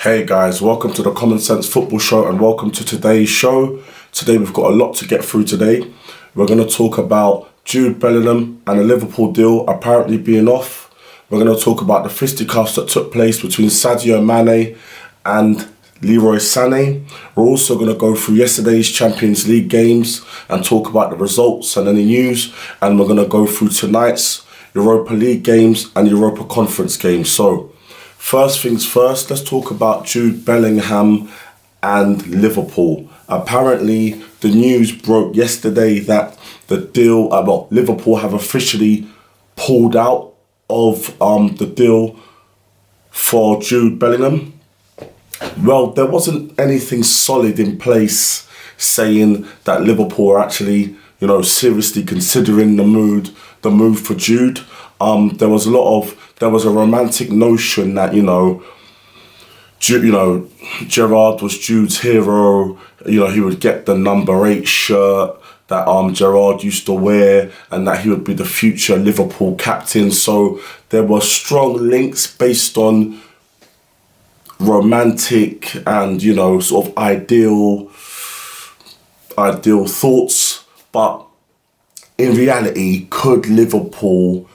Hey guys, welcome to the Common Sense Football Show and welcome to today's show. Today we've got a lot to get through today. We're going to talk about Jude Bellingham and the Liverpool deal apparently being off. We're going to talk about the fisticuffs that took place between Sadio Mane and Leroy Sane. We're also going to go through yesterday's Champions League games and talk about the results and any news. And we're going to go through tonight's Europa League games and Europa Conference games. So, first things first, let's talk about Jude Bellingham and Liverpool. Apparently, the news broke yesterday that the deal, Liverpool have officially pulled out of the deal for Jude Bellingham. Well, there wasn't anything solid in place saying that Liverpool are actually, seriously considering the move for Jude. There was a romantic notion that, Gerrard was Jude's hero. He would get the number 8 shirt that Gerrard used to wear and that he would be the future Liverpool captain. So there were strong links based on romantic and, sort of ideal thoughts. But in reality, could Liverpool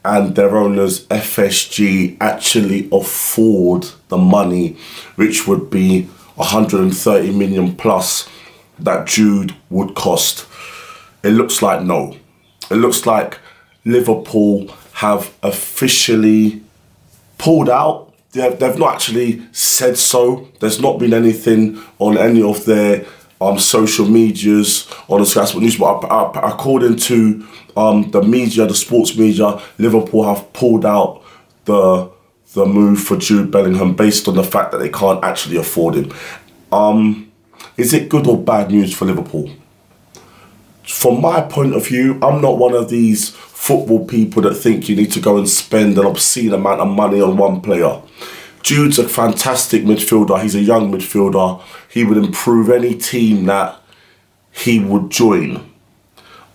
and their owners FSG actually afford the money, which would be 130 million plus that Jude would cost? It looks like no. It looks like Liverpool have officially pulled out. They've not actually said so. There's not been anything on any of their social medias or the Sky Sports News, but according to the media, the sports media, Liverpool have pulled out the move for Jude Bellingham based on the fact that they can't actually afford him. Is it good or bad news for Liverpool? From my point of view, I'm not one of these football people that think you need to go and spend an obscene amount of money on one player. Jude's a fantastic midfielder. He's a young midfielder. He would improve any team that he would join.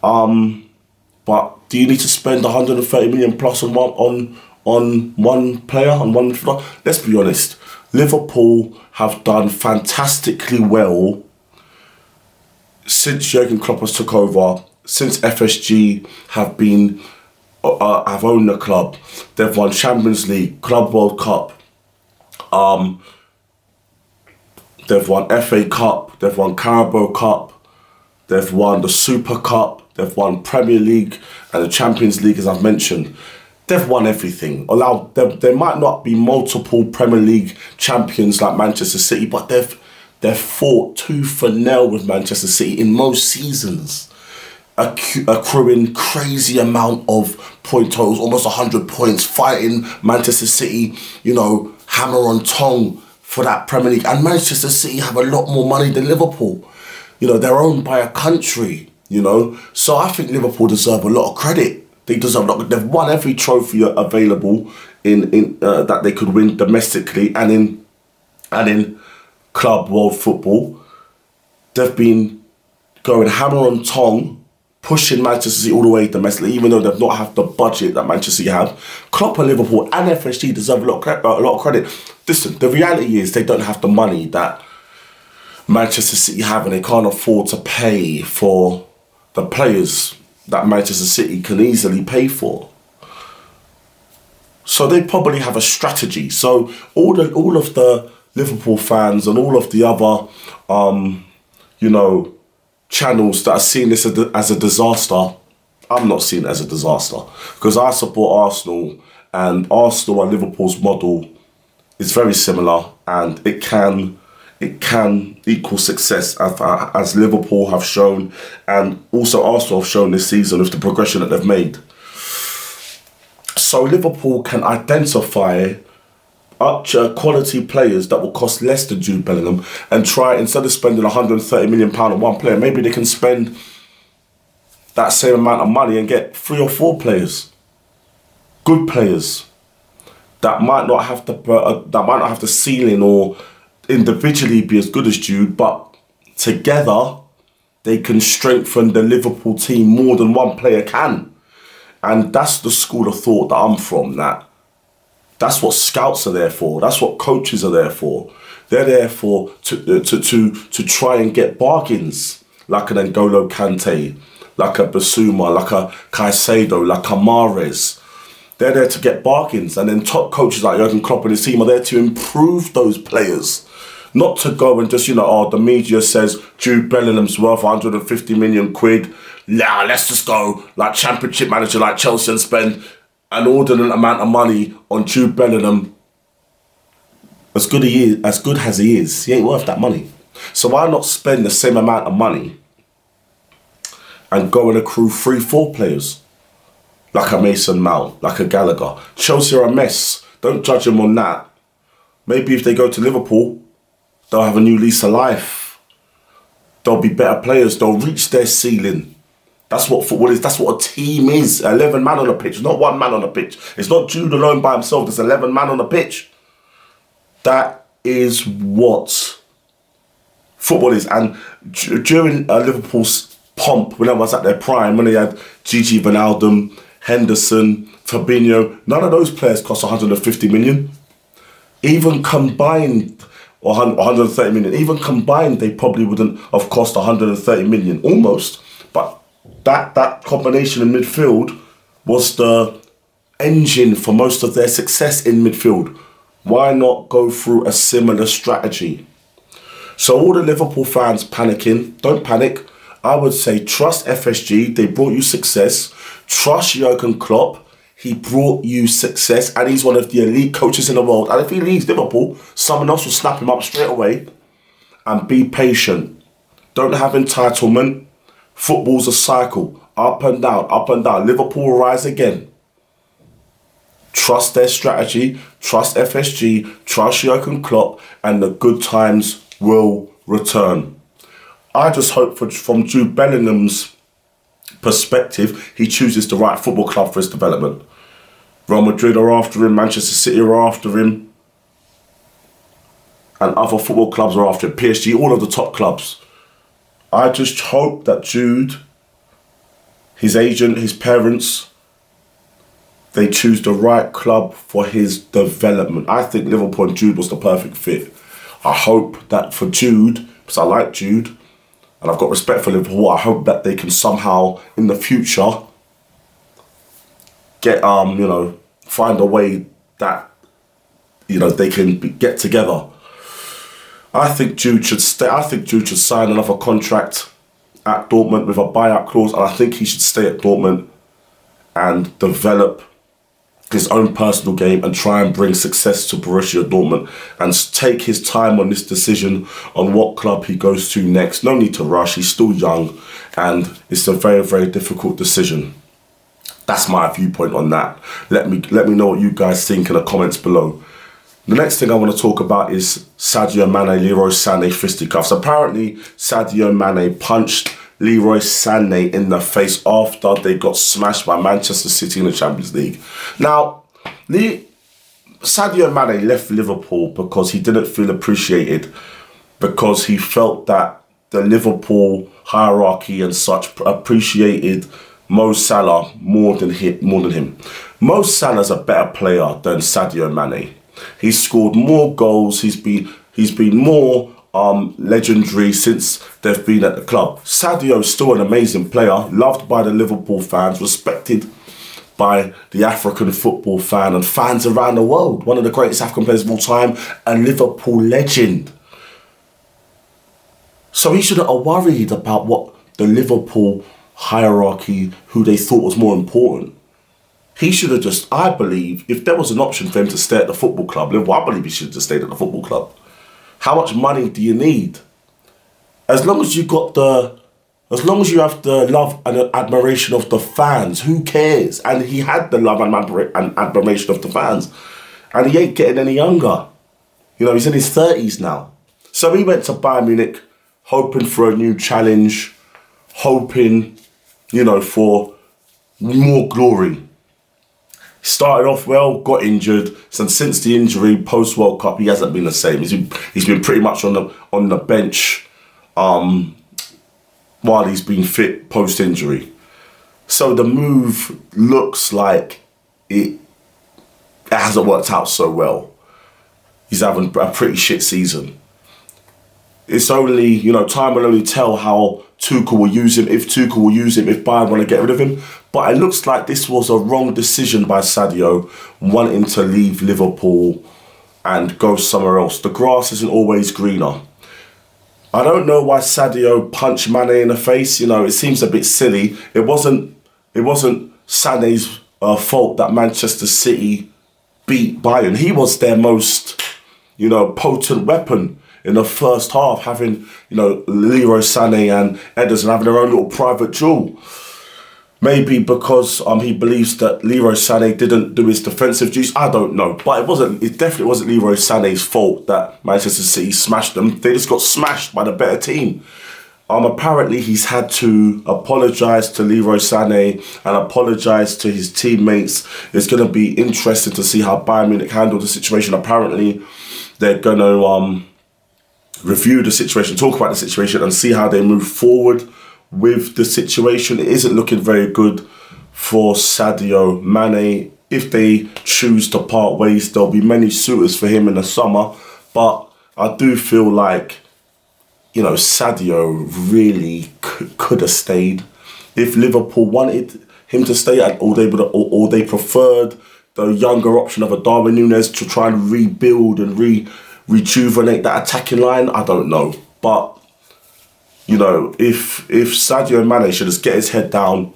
But do you need to spend 130 million plus on one player, on one midfielder? Let's be honest. Liverpool have done fantastically well since Jurgen Klopp has took over, since FSG have owned the club. They've won Champions League, Club World Cup. They've won FA Cup, they've won Carabao Cup, they've won the Super Cup, they've won Premier League and the Champions League, as I've mentioned. They've won everything. There might not be multiple Premier League champions like Manchester City, but they've fought tooth and nail with Manchester City in most seasons, accruing crazy amount of point totals, almost 100 points, fighting Manchester City, hammer on tongue for that Premier League. And Manchester City have a lot more money than Liverpool. They're owned by a country, So I think Liverpool deserve a lot of credit. They deserve a lot. They've won every trophy available in that they could win domestically and in club world football. They've been going hammer on tongue, pushing Manchester City all the way domestically, even though they've not have the budget that Manchester City have. Klopp and Liverpool and FSG deserve a lot of credit. Listen, the reality is they don't have the money that Manchester City have, and they can't afford to pay for the players that Manchester City can easily pay for. So they probably have a strategy. So all of the Liverpool fans and all of the other, channels that are seeing this as a disaster, I'm not seeing it as a disaster because I support Arsenal, and Arsenal and Liverpool's model is very similar, and it can equal success as Liverpool have shown, and also Arsenal have shown this season with the progression that they've made. So Liverpool can identify quality players that will cost less than Jude Bellingham and try, instead of spending £130 million on one player, maybe they can spend that same amount of money and get 3 or 4 players, good players that might not have the ceiling or individually be as good as Jude, but together they can strengthen the Liverpool team more than one player can. And that's the school of thought that I'm from, that That's what scouts are there for. That's what coaches are there for. They're there for to try and get bargains, like an N'Golo Kante, like a Basuma, like a Caicedo, like a Mahrez. They're there to get bargains, and then top coaches like Jurgen Klopp and his team are there to improve those players. Not to go and just, the media says Jude Bellingham's worth 150 million quid. Nah, let's just go like championship manager like Chelsea and spend an inordinate amount of money on Jude Bellingham. As good as he is, he ain't worth that money. So why not spend the same amount of money and go and accrue 3-4 players? Like a Mason Mount, like a Gallagher. Chelsea are a mess. Don't judge them on that. Maybe if they go to Liverpool, they'll have a new lease of life. They'll be better players. They'll reach their ceiling. That's what football is. That's what a team is. 11 man on the pitch, not one man on the pitch. It's not Jude alone by himself. There's 11 man on the pitch. That is what football is. And during Liverpool's pomp, when I was at their prime, when they had Gigi Wijnaldum, Henderson, Fabinho, none of those players cost 150 million. Even combined, or 130 million, even combined, they probably wouldn't have cost 130 million, almost. But that combination in midfield was the engine for most of their success in midfield. Why not go through a similar strategy? So all the Liverpool fans panicking, don't panic. I would say trust FSG, they brought you success. Trust Jurgen Klopp, he brought you success and he's one of the elite coaches in the world. And if he leaves Liverpool, someone else will snap him up straight away. And be patient. Don't have entitlement. Football's a cycle, up and down, up and down. Liverpool will rise again. Trust their strategy, trust FSG, trust Jurgen Klopp, and the good times will return. I just hope from Jude Bellingham's perspective, he chooses the right football club for his development. Real Madrid are after him, Manchester City are after him, and other football clubs are after him, PSG, all of the top clubs. I just hope that Jude, his agent, his parents, they choose the right club for his development. I think Liverpool and Jude was the perfect fit. I hope that for Jude, because I like Jude, and I've got respect for Liverpool, I hope that they can somehow, in the future, get, find a way that, they can get together. I think Jude should stay. I think Jude should sign another contract at Dortmund with a buyout clause, and I think he should stay at Dortmund and develop his own personal game and try and bring success to Borussia Dortmund and take his time on this decision on what club he goes to next. No need to rush. He's still young, and it's a very, very difficult decision. That's my viewpoint on that. Let me know what you guys think in the comments below. The next thing I want to talk about is Sadio Mane, Leroy Sane fisticuffs. Apparently, Sadio Mane punched Leroy Sane in the face after they got smashed by Manchester City in the Champions League. Now, Sadio Mane left Liverpool because he didn't feel appreciated, because he felt that the Liverpool hierarchy and such appreciated Mo Salah more than him. Mo Salah's a better player than Sadio Mane. He's scored more goals. He's been more legendary since they've been at the club. Sadio's still an amazing player, loved by the Liverpool fans, respected by the African football fan and fans around the world. One of the greatest African players of all time, a Liverpool legend. So he shouldn't have worried about what the Liverpool hierarchy, who they thought was more important. He should have just, I believe, if there was an option for him to stay at the football club, I believe he should have just stayed at the football club. How much money do you need? As long as you have the love and admiration of the fans, who cares? And he had the love and admiration of the fans. And he ain't getting any younger. He's in his 30s now. So he went to Bayern Munich, hoping for a new challenge, hoping, for more glory. Started off well, got injured, and since the injury, post-World Cup, he hasn't been the same. He's been pretty much on the bench while he's been fit post-injury. So the move looks like it it hasn't worked out so well. He's having a pretty shit season. It's only, you know, time will only tell how Tuchel will use him, if Tuchel will use him, if Bayern want to get rid of him. But it looks like this was a wrong decision by Sadio, wanting to leave Liverpool and go somewhere else. The grass isn't always greener. I don't know why Sadio punched Mane in the face. You know, it seems a bit silly. It wasn't Sané's fault that Manchester City beat Bayern. He was their most, you know, potent weapon in the first half, having, you know, Leroy Sane and Ederson having their own little private duel. Maybe because he believes that Leroy Sane didn't do his defensive duties. I don't know. But it definitely wasn't Leroy Sané's fault that Manchester City smashed them. They just got smashed by the better team. Apparently he's had to apologise to Leroy Sane and apologise to his teammates. It's going to be interesting to see how Bayern Munich handle the situation. Apparently they're going to review the situation, talk about the situation and see how they move forward with the situation. It isn't looking very good for Sadio Mane. If they choose to part ways, there'll be many suitors for him in the summer. But I do feel like, you know, Sadio really could have stayed. If Liverpool wanted him to stay, or they preferred the younger option of a Darwin Núñez to try and rebuild and rejuvenate that attacking line, I don't know. But, you know, if Sadio Mane should just get his head down,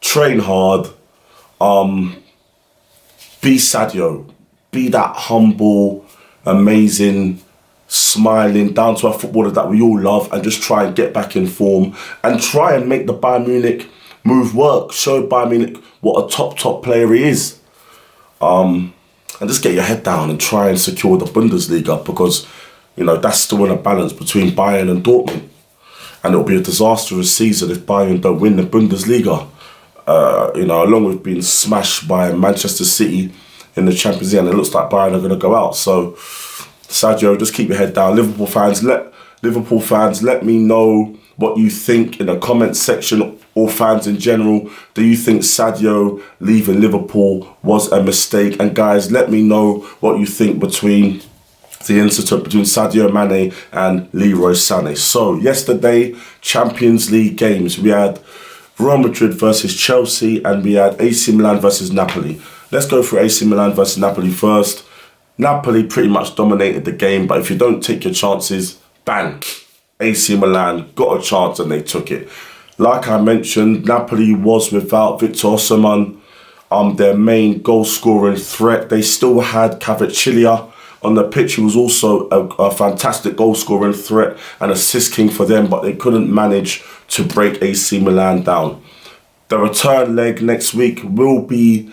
train hard, be Sadio, be that humble, amazing, smiling, down-to-earth footballer that we all love, and just try and get back in form and try and make the Bayern Munich move work, show Bayern Munich what a top player he is. And just get your head down and try and secure the Bundesliga, because, you know, that's still in a balance between Bayern and Dortmund. And it'll be a disastrous season if Bayern don't win the Bundesliga. You know, along with being smashed by Manchester City in the Champions League, and it looks like Bayern are going to go out. So, Sadio, just keep your head down. Liverpool fans, let me know what you think in the comments section, or fans in general. Do you think Sadio leaving Liverpool was a mistake? And guys, let me know what you think between the incident between Sadio Mane and Leroy Sané. So yesterday, Champions League games. We had Real Madrid versus Chelsea, and we had AC Milan versus Napoli. Let's go through AC Milan versus Napoli first. Napoli pretty much dominated the game, but if you don't take your chances, bang, AC Milan got a chance and they took it. Like I mentioned, Napoli was without Victor Osimhen, their main goal-scoring threat. They still had Kvaratskhelia on the pitch, who was also a fantastic goal-scoring threat and assist king for them, but they couldn't manage to break AC Milan down. The return leg next week will be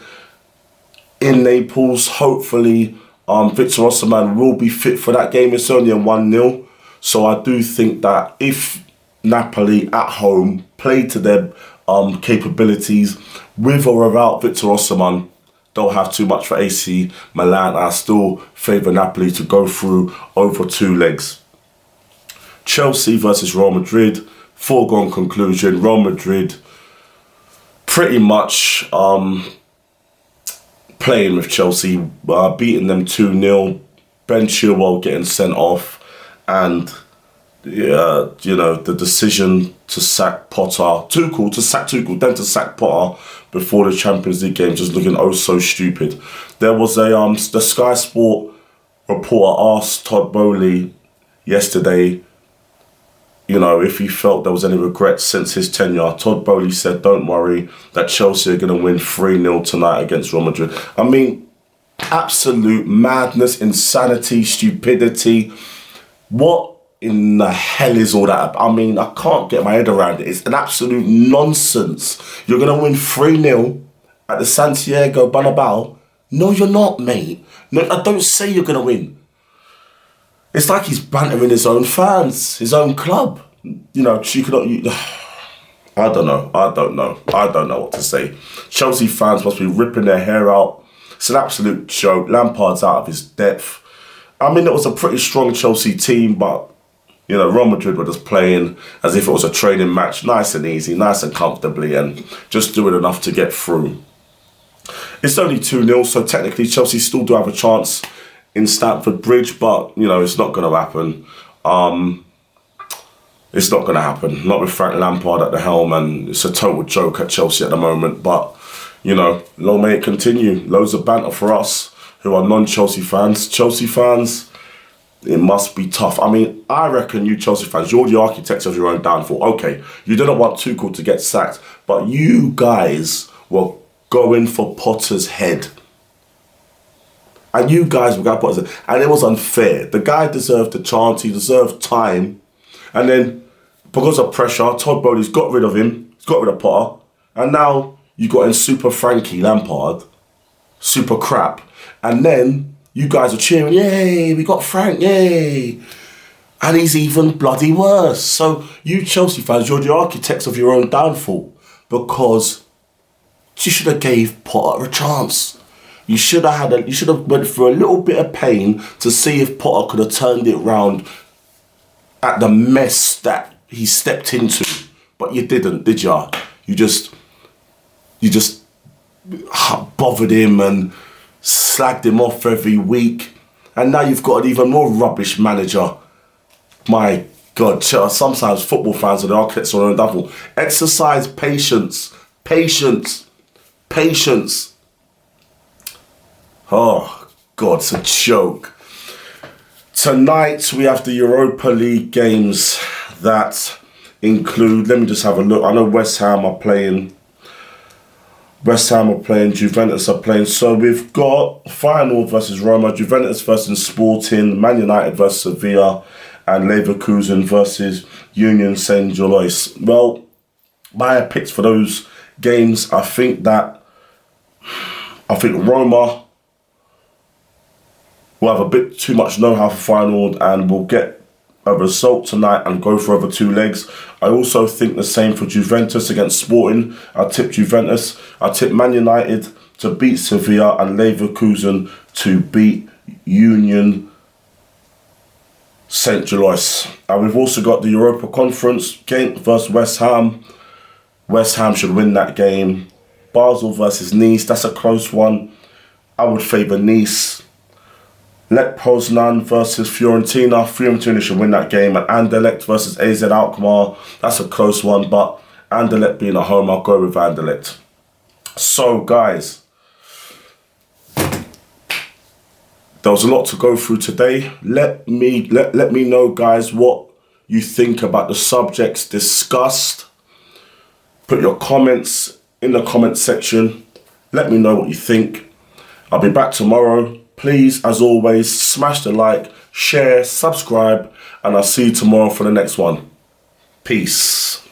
in Naples. Hopefully, Victor Osimhen will be fit for that game. It's only a 1-0. So I do think that if Napoli at home play to their capabilities, with or without Victor Osimhen, don't have too much for AC Milan. I still favour Napoli to go through over 2 legs. Chelsea versus Real Madrid, foregone conclusion. Real Madrid pretty much playing with Chelsea, beating them 2-0. Ben Chilwell getting sent off, and you know, the decision to sack Tuchel, then to sack Potter before the Champions League game, just looking oh so stupid. There was the Sky Sport reporter asked Todd Boehly yesterday, you know, if he felt there was any regrets since his tenure. Todd Boehly said, don't worry, that Chelsea are going to win 3-0 tonight against Real Madrid. I mean, absolute madness, insanity, stupidity. What in the hell is all that? I mean, I can't get my head around it. It's an absolute nonsense. You're going to win 3-0 at the Santiago Bernabeu? No, you're not, mate. No, I don't say you're going to win. It's like he's bantering his own fans, his own club. You know, I don't know what to say. Chelsea fans must be ripping their hair out. It's an absolute joke. Lampard's out of his depth. I mean, it was a pretty strong Chelsea team, but, you know, Real Madrid were just playing as if it was a training match, nice and easy, nice and comfortably, and just doing enough to get through. It's only 2-0, so technically Chelsea still do have a chance in Stamford Bridge, but, you know, it's not going to happen. It's not going to happen. Not with Frank Lampard at the helm, and it's a total joke at Chelsea at the moment. But, you know, long may it continue. Loads of banter for us who are non-Chelsea fans. Chelsea fans, it must be tough. I mean, I reckon you Chelsea fans, you're the architects of your own downfall. Okay, you didn't want Tuchel to get sacked, but you guys were going for Potter's head. And you guys were going for Potter's head. And it was unfair. The guy deserved the chance. He deserved time. And then, because of pressure, Todd Bowley's got rid of him. He's got rid of Potter. And now you got in Super Frankie Lampard. Super crap. And then you guys are cheering, yay, we got Frank, yay. And he's even bloody worse. So you Chelsea fans, you're the architects of your own downfall, because you should have gave Potter a chance. You should have went through a little bit of pain to see if Potter could have turned it round at the mess that he stepped into. But you didn't, did ya? You just bothered him and slagged him off every week. And now you've got an even more rubbish manager. My God, sometimes football fans are the architects of their own downfall. Exercise patience. Patience. Patience. Oh, God, it's a joke. Tonight we have the Europa League games that include, let me just have a look. I know West Ham are playing, Juventus are playing. So we've got Feyenoord versus Roma, Juventus versus Sporting, Man United versus Sevilla, and Leverkusen versus Union Saint-Gilloise. Well, my picks for those games, I think Roma will have a bit too much know-how for Feyenoord and will get a result tonight and go for over 2 legs. I also think the same for Juventus against Sporting. I tip Juventus. I tip Man United to beat Sevilla and Leverkusen to beat Union Saint-Gilloise. And we've also got the Europa Conference, Ghent versus West Ham. West Ham should win that game. Basel versus Nice, that's a close one. I would favour Nice. Lech Poznan versus Fiorentina. Fiorentina should win that game. And Anderlecht versus AZ Alkmaar. That's a close one, but Anderlecht being at home, I'll go with Anderlecht. So, guys, there was a lot to go through today. Let me know, guys, what you think about the subjects discussed. Put your comments in the comment section. Let me know what you think. I'll be back tomorrow. Please, as always, smash the like, share, subscribe, and I'll see you tomorrow for the next one. Peace.